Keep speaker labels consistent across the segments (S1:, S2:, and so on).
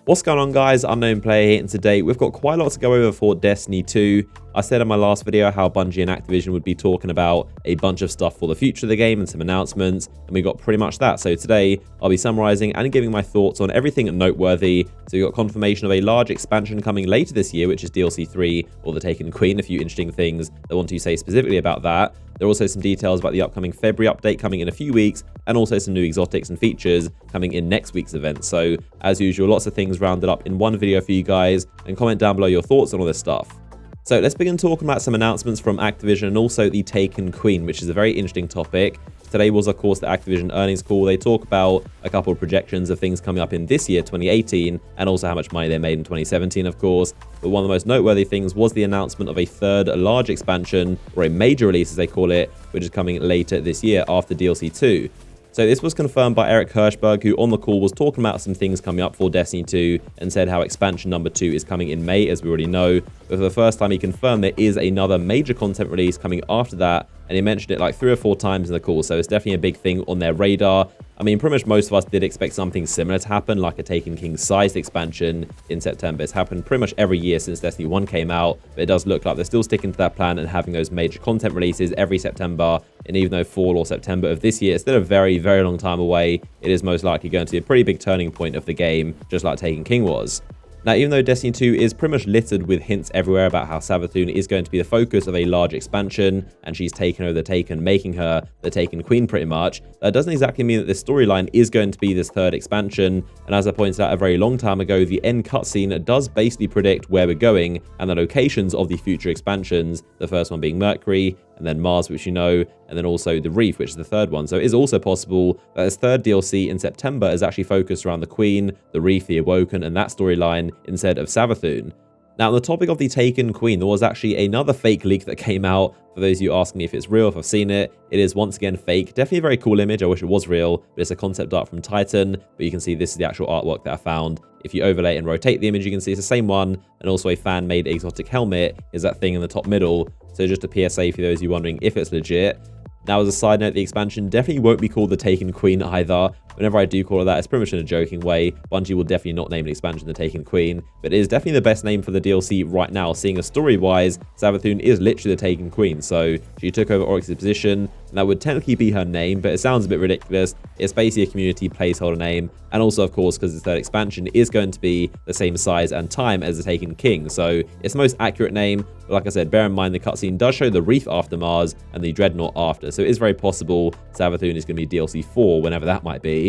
S1: What's going on, guys? Unknown Player here, and today we've got quite a lot to go over for Destiny 2. I said in my last video how Bungie and Activision would be talking about a bunch of stuff for the future of the game and some announcements, and we got pretty much that. So today I'll be summarizing and giving my thoughts on everything noteworthy. So we got confirmation of a large expansion coming later this year, which is DLC 3 or the Taken Queen, a few interesting things I want to say specifically about that. There are also some details about the upcoming February update coming in a few weeks, and also some new exotics and features coming in next week's event. So as usual, lots of things rounded up in one video for you guys, and comment down below your thoughts on all this stuff. So let's begin talking about some announcements from Activision and also the Taken Queen, which is a very interesting topic. Today was, of course, the Activision earnings call. They talk about a couple of projections of things coming up in this year, 2018, and also how much money they made in 2017, of course. But one of the most noteworthy things was the announcement of a third large expansion, or a major release as they call it, which is coming later this year after DLC 2. So this was confirmed by Eric Hirschberg, who on the call was talking about some things coming up for Destiny 2 and said how expansion number 2 is coming in May, as we already know. But for the first time, he confirmed there is another major content release coming after that, and he mentioned it like 3 or 4 times in the call, so it's definitely a big thing on their radar. I mean, pretty much most of us did expect something similar to happen, like a Taken King-sized expansion in September. It's happened pretty much every year since Destiny 1 came out, but it does look like they're still sticking to that plan and having those major content releases every September. And even though fall or September of this year is still a very, very long time away, it is most likely going to be a pretty big turning point of the game, just like Taken King was. Now, even though Destiny 2 is pretty much littered with hints everywhere about how Savathun is going to be the focus of a large expansion, and she's taken over the Taken, making her the Taken Queen pretty much, that doesn't exactly mean that this storyline is going to be this third expansion. And as I pointed out a very long time ago, the end cutscene does basically predict where we're going and the locations of the future expansions, the first one being Mercury, and then Mars, which you know, and then also the Reef, which is the third one. So it is also possible that this third DLC in September is actually focused around the Queen, the Reef, the Awoken, and that storyline instead of Savathun. Now, on the topic of the Taken Queen, there was actually another fake leak that came out. For those of you asking me if it's real, if I've seen it, it is once again fake. Definitely a very cool image. I wish it was real, but it's a concept art from Titan. But you can see this is the actual artwork that I found. If you overlay and rotate the image, you can see it's the same one. And also a fan-made exotic helmet is that thing in the top middle. So just a PSA for those of you wondering if it's legit. Now, as a side note, the expansion definitely won't be called the Taken Queen either. Whenever I do call it that, it's pretty much in a joking way. Bungie will definitely not name an expansion the Taken Queen, but it is definitely the best name for the DLC right now, seeing as story-wise, Savathun is literally the Taken Queen. So she took over Oryx's position, and that would technically be her name, but it sounds a bit ridiculous. It's basically a community placeholder name, and also, of course, because the third expansion is going to be the same size and time as the Taken King, so it's the most accurate name. But like I said, bear in mind the cutscene does show the Reef after Mars and the Dreadnought after, so it is very possible Savathun is going to be DLC 4, whenever that might be.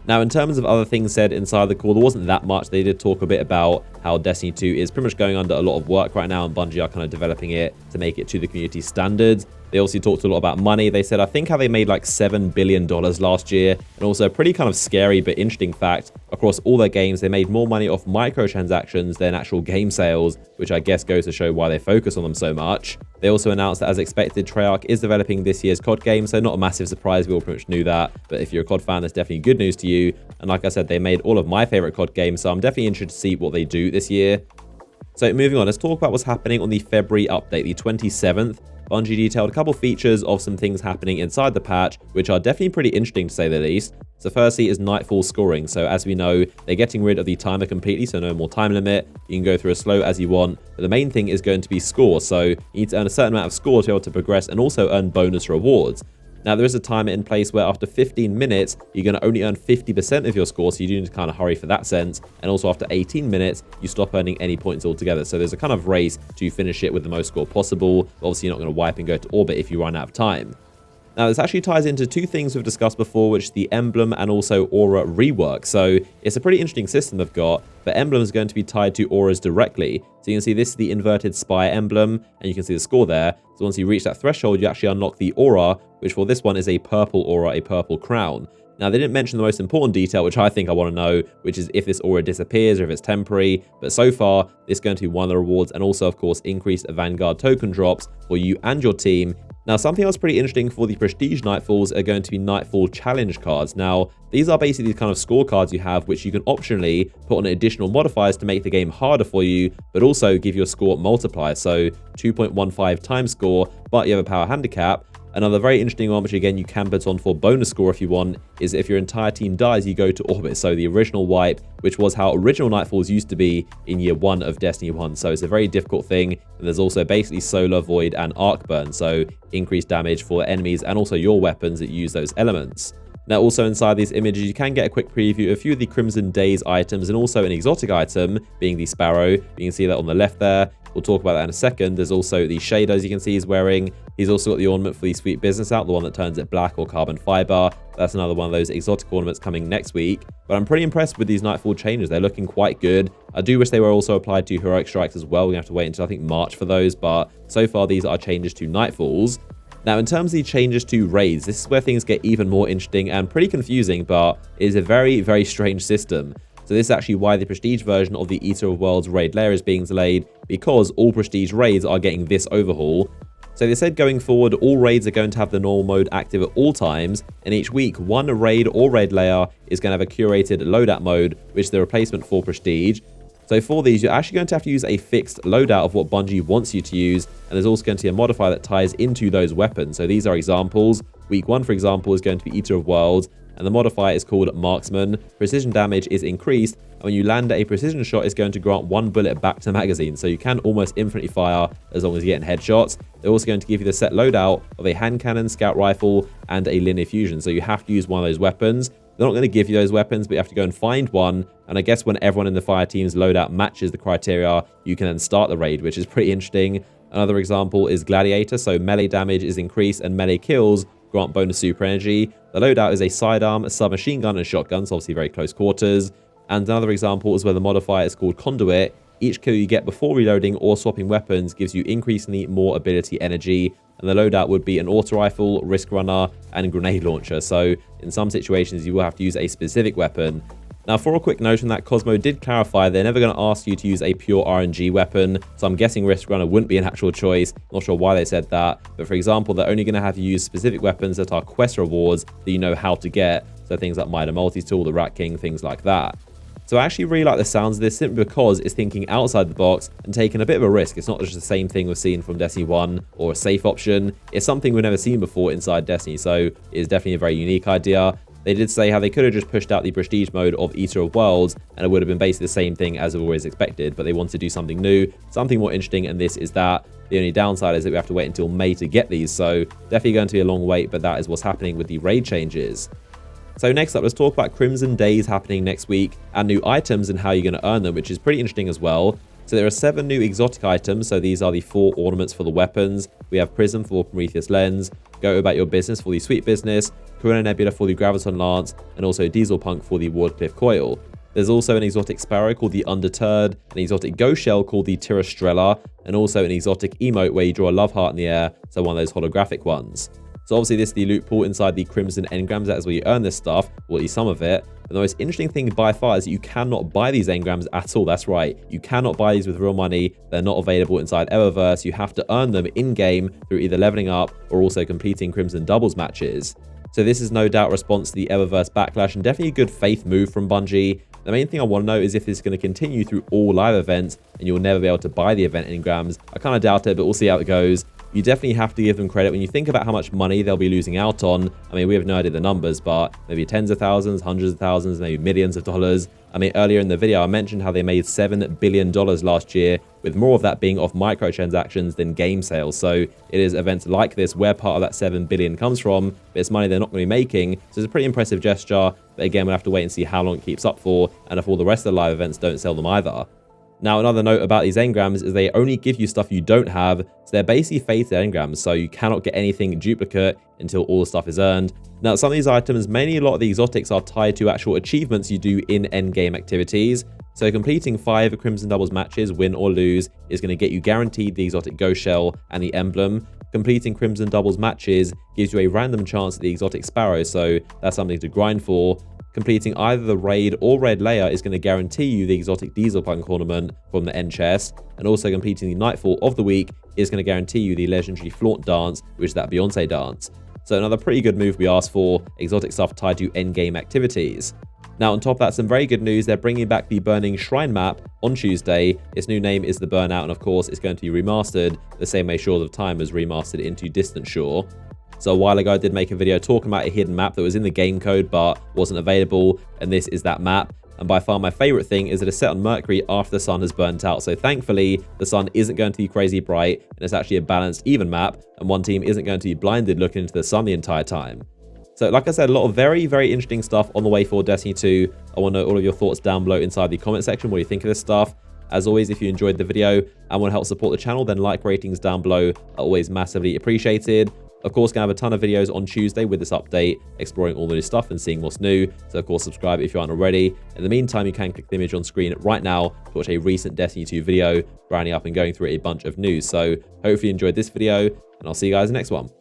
S1: Now, in terms of other things said inside the call, there wasn't that much. They did talk a bit about how Destiny 2 is pretty much going under a lot of work right now, and Bungie are kind of developing it to make it to the community standards. They also talked a lot about money. They said, I think how they made like $7 billion last year. And also a pretty kind of scary but interesting fact, across all their games, they made more money off microtransactions than actual game sales, which I guess goes to show why they focus on them so much. They also announced that, as expected, Treyarch is developing this year's COD game, so not a massive surprise, we all pretty much knew that. But if you're a COD fan, that's definitely good news to you. And like I said, they made all of my favorite COD games, so I'm definitely interested to see what they do this year. So moving on, let's talk about what's happening on the February update, the 27th. Bungie detailed a couple features of some things happening inside the patch, which are definitely pretty interesting to say the least. So firstly is Nightfall scoring. So as we know, they're getting rid of the timer completely, so no more time limit. You can go through as slow as you want, but the main thing is going to be score. So you need to earn a certain amount of score to be able to progress and also earn bonus rewards. Now, there is a timer in place where after 15 minutes, you're going to only earn 50% of your score, so you do need to kind of hurry for that sense. And also after 18 minutes, you stop earning any points altogether. So there's a kind of race to finish it with the most score possible. But obviously, you're not going to wipe and go to orbit if you run out of time. Now, this actually ties into 2 things we've discussed before, which is the emblem and also aura rework. So it's a pretty interesting system they've got, but emblem is going to be tied to auras directly. So you can see this is the inverted spire emblem, and you can see the score there. So once you reach that threshold, you actually unlock the aura, which for this one is a purple aura, a purple crown. Now, they didn't mention the most important detail, which I think I want to know, which is if this aura disappears or if it's temporary. But so far, this is going to be one of the rewards, and also, of course, increased Vanguard token drops for you and your team. Now, something else pretty interesting for the Prestige Nightfalls are going to be Nightfall Challenge cards. Now, these are basically the kind of scorecards you have, which you can optionally put on additional modifiers to make the game harder for you, but also give your score multiplier. So 2.15 times score, but you have a power handicap. Another very interesting one, which again you can put on for bonus score if you want, is if your entire team dies, you go to orbit. So the original wipe, which was how original Nightfalls used to be in year 1 of Destiny 1. So it's a very difficult thing. And there's also basically solar, void, and arc burn. So increased damage for enemies and also your weapons that use those elements. Now, also inside these images, you can get a quick preview of a few of the Crimson Days items and also an exotic item, being the Sparrow. You can see that on the left there. We'll talk about that in a second. There's also the shaders you can see he's wearing. He's also got the ornament for the Sweet Business out, the one that turns it black or carbon fiber. That's another one of those exotic ornaments coming next week. But I'm pretty impressed with these Nightfall changes. They're looking quite good. I do wish they were also applied to Heroic Strikes as well. We have to wait until I think March for those. But so far, these are changes to Nightfalls. Now, in terms of the changes to raids, this is where things get even more interesting and pretty confusing, but it is a very, very strange system. So this is actually why the Prestige version of the Eater of Worlds raid layer is being delayed, because all Prestige raids are getting this overhaul. So they said going forward, all raids are going to have the normal mode active at all times, and each week, one raid or raid layer is going to have a curated loadout mode, which is the replacement for Prestige. So for these, you're actually going to have to use a fixed loadout of what Bungie wants you to use, and there's also going to be a modifier that ties into those weapons. So these are examples. Week 1, for example, is going to be Eater of Worlds, and the modifier is called Marksman. Precision damage is increased, and when you land a precision shot, it's going to grant 1 bullet back to the magazine, so you can almost infinitely fire as long as you're getting headshots. They're also going to give you the set loadout of a hand cannon, scout rifle, and a linear fusion, so you have to use one of those weapons. They're not going to give you those weapons, but you have to go and find one. And I guess when everyone in the fire team's loadout matches the criteria, you can then start the raid, which is pretty interesting. Another example is Gladiator. So melee damage is increased and melee kills grant bonus super energy. The loadout is a sidearm, a submachine gun, and shotgun, so obviously very close quarters. And another example is where the modifier is called Conduit. Each kill you get before reloading or swapping weapons gives you increasingly more ability energy. And the loadout would be an auto rifle, risk runner, and grenade launcher. So in some situations, you will have to use a specific weapon. Now, for a quick note on that, Cosmo did clarify they're never going to ask you to use a pure RNG weapon. So I'm guessing risk runner wouldn't be an actual choice. Not sure why they said that. But for example, they're only going to have you use specific weapons that are quest rewards that you know how to get. So things like Mida Multi-Tool, the Rat King, things like that. So I actually really like the sounds of this simply because it's thinking outside the box and taking a bit of a risk. It's not just the same thing we've seen from Destiny 1 or a safe option. It's something we've never seen before inside Destiny, so it's definitely a very unique idea. They did say how they could have just pushed out the Prestige mode of Eater of Worlds and it would have been basically the same thing as always expected, but they wanted to do something new, something more interesting, and this is that. The only downside is that we have to wait until May to get these, so definitely going to be a long wait, but that is what's happening with the raid changes. So next up, let's talk about Crimson Days happening next week and new items and how you're going to earn them, which is pretty interesting as well. So there are 7 new exotic items. So these are the 4 ornaments for the weapons. We have Prism for Prometheus Lens, Go About Your Business for the Sweet Business, Corona Nebula for the Graviton Lance, and also Diesel Punk for the Wardcliff Coil. There's also an exotic Sparrow called the Undeterred, an exotic Ghost Shell called the Tirastrella, and also an exotic emote where you draw a love heart in the air, so one of those holographic ones. So obviously this is the loot pool inside the Crimson Engrams. That is where you earn this stuff, or at least some of it. But the most interesting thing by far is that you cannot buy these engrams at all. That's right. You cannot buy these with real money. They're not available inside Eververse. You have to earn them in-game through either leveling up or also completing Crimson Doubles matches. So this is no doubt a response to the Eververse backlash and definitely a good faith move from Bungie. The main thing I want to know is if this is going to continue through all live events and you'll never be able to buy the event engrams. I kind of doubt it, but we'll see how it goes. You definitely have to give them credit when you think about how much money they'll be losing out on. I mean, we have no idea the numbers, but maybe tens of thousands, hundreds of thousands, maybe millions of dollars. I mean, earlier in the video, I mentioned how they made $7 billion last year, with more of that being off microtransactions than game sales. So it is events like this where part of that $7 billion comes from, but it's money they're not going to be making. So it's a pretty impressive gesture. But again, we'll have to wait and see how long it keeps up for, and if all the rest of the live events don't sell them either. Now, another note about these engrams is they only give you stuff you don't have, so they're basically fated engrams, so you cannot get anything duplicate until all the stuff is earned. Now, some of these items, mainly a lot of the exotics, are tied to actual achievements you do in endgame activities. So completing 5 Crimson Doubles matches, win or lose, is going to get you guaranteed the exotic Ghost Shell and the emblem. Completing Crimson Doubles matches gives you a random chance at the exotic Sparrow, so that's something to grind for. Completing either the raid or red layer is going to guarantee you the exotic Diesel Punk ornament from the end chest, and also completing the Nightfall of the week is going to guarantee you the legendary Flaunt dance, which is that Beyonce dance. So another pretty good move we asked for, exotic stuff tied to endgame activities. Now, on top of that, some very good news. They're bringing back the Burning Shrine map on Tuesday. Its new name is the Burnout, and of course, it's going to be remastered the same way Shores of Time was remastered into Distant Shore. So a while ago, I did make a video talking about a hidden map that was in the game code but wasn't available, and this is that map. And by far my favorite thing is that it's set on Mercury after the sun has burnt out. So thankfully, the sun isn't going to be crazy bright, and it's actually a balanced, even map, and one team isn't going to be blinded looking into the sun the entire time. So like I said, a lot of very, very interesting stuff on the way for Destiny 2. I want to know all of your thoughts down below inside the comment section. What do you think of this stuff? As always, if you enjoyed the video and want to help support the channel, then like ratings down below are always massively appreciated. Of course, gonna have a ton of videos on Tuesday with this update, exploring all the new stuff and seeing what's new. So of course, subscribe if you aren't already. In the meantime, you can click the image on screen right now to watch a recent Destiny 2 video, rounding up and going through a bunch of news. So hopefully you enjoyed this video, and I'll see you guys in the next one.